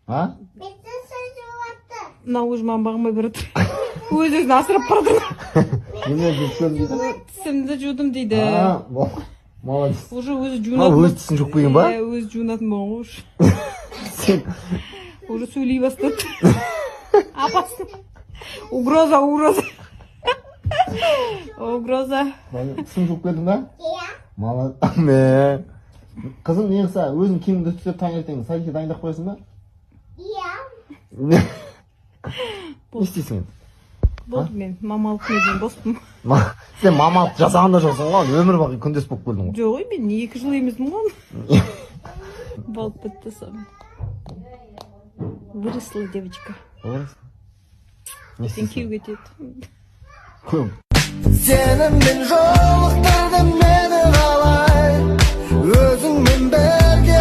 Ha? Mına ujman bağıma bir Өзі асырап барды. Неме жүзсем дейді? Тісімді жудым дейді. Молодец. Уже өзі Ha, жуынатын. өз тісін жұлып қойған ба? Өзі жуынатын болған ғой. Сен Уже сөйлей бастады. Апасы. Угроза. Угроза. тісін жұлып келдің ба? Иә. Молодец. Қызым не қылса, өзің киіміңді түзеп таңертең садикке дайындап қоясың ба? Иә. Не істейсің енді? Болды мен мамалық неден боспын. Сен мамалық жасаған да жоқсың ғой, өмір бақи күндес болып келдің ғой. Жоқ, мен 2 жыл емеспін ғой. Болып бітті сон. Выросла девочка. Сен күйеуге кетеді. Көп. Сеніммен жолықтырдым мені қалай өзіңмен бірге